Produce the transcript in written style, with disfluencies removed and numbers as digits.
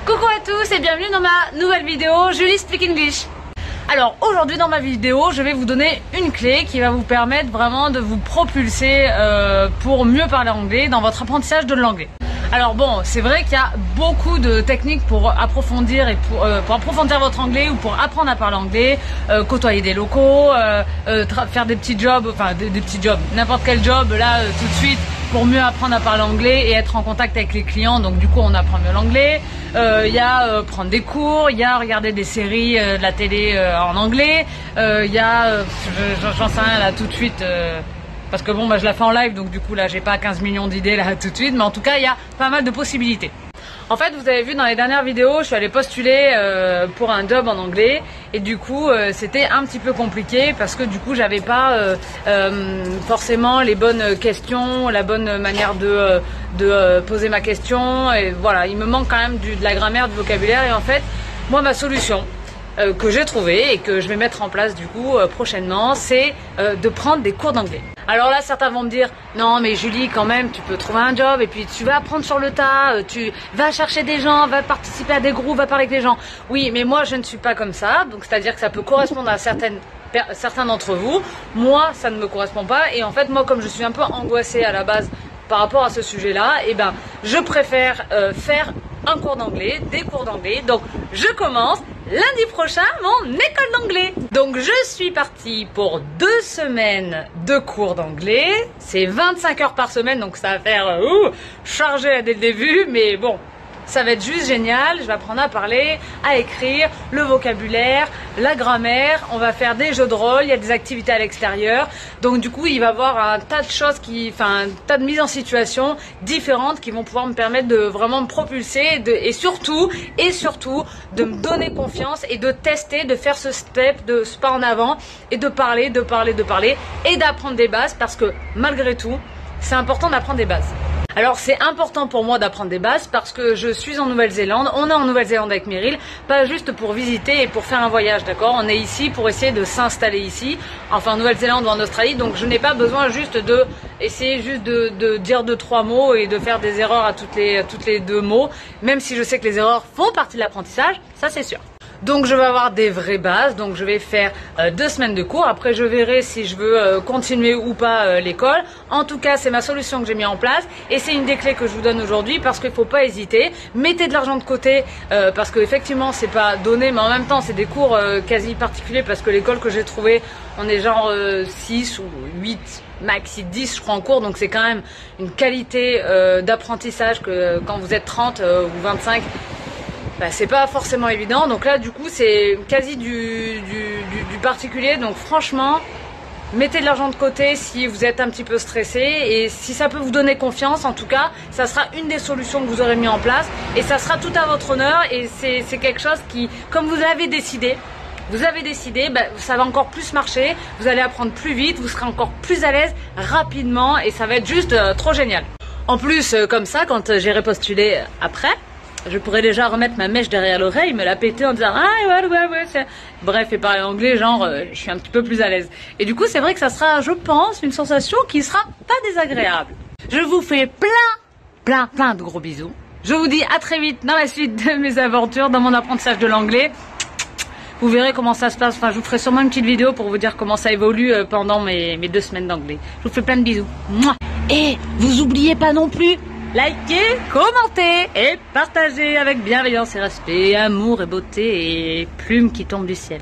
Coucou à tous et bienvenue dans ma nouvelle vidéo Julie Speak English. Alors aujourd'hui dans ma vidéo je vais vous donner une clé qui va vous permettre vraiment de vous propulser pour mieux parler anglais dans votre apprentissage de l'anglais. Alors bon, c'est vrai qu'il y a beaucoup de techniques pour approfondir et pour approfondir votre anglais ou pour apprendre à parler anglais, côtoyer des locaux, faire des petits jobs, enfin des petits jobs, n'importe quel job là tout de suite pour mieux apprendre à parler anglais et être en contact avec les clients, donc du coup on apprend mieux l'anglais. Il y a prendre des cours, il y a regarder des séries, de la télé en anglais, il y a, j'en sais rien là tout de suite, parce que bon bah je la fais en live donc du coup là j'ai pas 15 millions d'idées là tout de suite, mais en tout cas il y a pas mal de possibilités. En fait, vous avez vu dans les dernières vidéos, je suis allée postuler pour un job en anglais et du coup c'était un petit peu compliqué parce que du coup j'avais pas forcément les bonnes questions, la bonne manière de poser ma question, et voilà, il me manque quand même de la grammaire, du vocabulaire. Et en fait moi ma solution que j'ai trouvée et que je vais mettre en place du coup prochainement, c'est de prendre des cours d'anglais. Alors là certains vont me dire non mais Julie, quand même tu peux trouver un job et puis tu vas apprendre sur le tas, tu vas chercher des gens, va participer à des groupes, va parler avec les gens. Oui, mais moi je ne suis pas comme ça, donc c'est à dire que ça peut correspondre à certains d'entre vous. Moi ça ne me correspond pas, et en fait moi comme je suis un peu angoissée à la base par rapport à ce sujet là, et ben je préfère faire un cours d'anglais, des cours d'anglais. Donc je commence lundi prochain mon école d'anglais. Donc je suis partie pour 2 semaines de cours d'anglais. C'est 25 heures par semaine, donc ça va faire chargé dès le début, mais bon, ça va être juste génial. Je vais apprendre à parler, à écrire, le vocabulaire, la grammaire. On va faire des jeux de rôle, il y a des activités à l'extérieur. Donc du coup, il va y avoir un tas de choses un tas de mises en situation différentes qui vont pouvoir me permettre de vraiment me propulser et surtout de me donner confiance et de tester, de faire ce step, ce pas en avant et de parler et d'apprendre des bases, parce que malgré tout, c'est important d'apprendre des bases. Alors c'est important pour moi d'apprendre des bases parce que je suis en Nouvelle-Zélande, on est en Nouvelle-Zélande avec Meryl, pas juste pour visiter et pour faire un voyage, d'accord? On est ici pour essayer de s'installer ici, enfin en Nouvelle-Zélande ou en Australie, donc je n'ai pas besoin juste de dire 2-3 mots et de faire des erreurs à toutes les 2 mots, même si je sais que les erreurs font partie de l'apprentissage, ça c'est sûr. Donc je vais avoir des vraies bases, donc je vais faire 2 semaines de cours. Après je verrai si je veux continuer ou pas l'école. En tout cas c'est ma solution que j'ai mis en place et c'est une des clés que je vous donne aujourd'hui, parce qu'il ne faut pas hésiter. Mettez de l'argent de côté parce qu'effectivement c'est pas donné, mais en même temps c'est des cours quasi particuliers, parce que l'école que j'ai trouvée, on est genre 6 ou 8 maxi 10 je crois en cours, donc c'est quand même une qualité d'apprentissage que quand vous êtes 30 ou 25, bah, c'est pas forcément évident. Donc là du coup c'est quasi du particulier, donc franchement mettez de l'argent de côté si vous êtes un petit peu stressé, et si ça peut vous donner confiance, en tout cas ça sera une des solutions que vous aurez mis en place et ça sera tout à votre honneur. Et c'est quelque chose qui, comme vous avez décidé, bah, ça va encore plus marcher, vous allez apprendre plus vite, vous serez encore plus à l'aise rapidement et ça va être juste trop génial. En plus comme ça, quand j'irai postuler après, je pourrais déjà remettre ma mèche derrière l'oreille, me la péter en disant ah ouais. Bref, et parler anglais, genre je suis un petit peu plus à l'aise. Et du coup, c'est vrai que ça sera, je pense, une sensation qui sera pas désagréable. Je vous fais plein de gros bisous. Je vous dis à très vite dans la suite de mes aventures, dans mon apprentissage de l'anglais. Vous verrez comment ça se passe. Enfin, je vous ferai sûrement une petite vidéo pour vous dire comment ça évolue pendant mes 2 semaines d'anglais. Je vous fais plein de bisous. Et vous oubliez pas non plus, likez, commentez et partagez avec bienveillance et respect, amour et beauté et plumes qui tombent du ciel.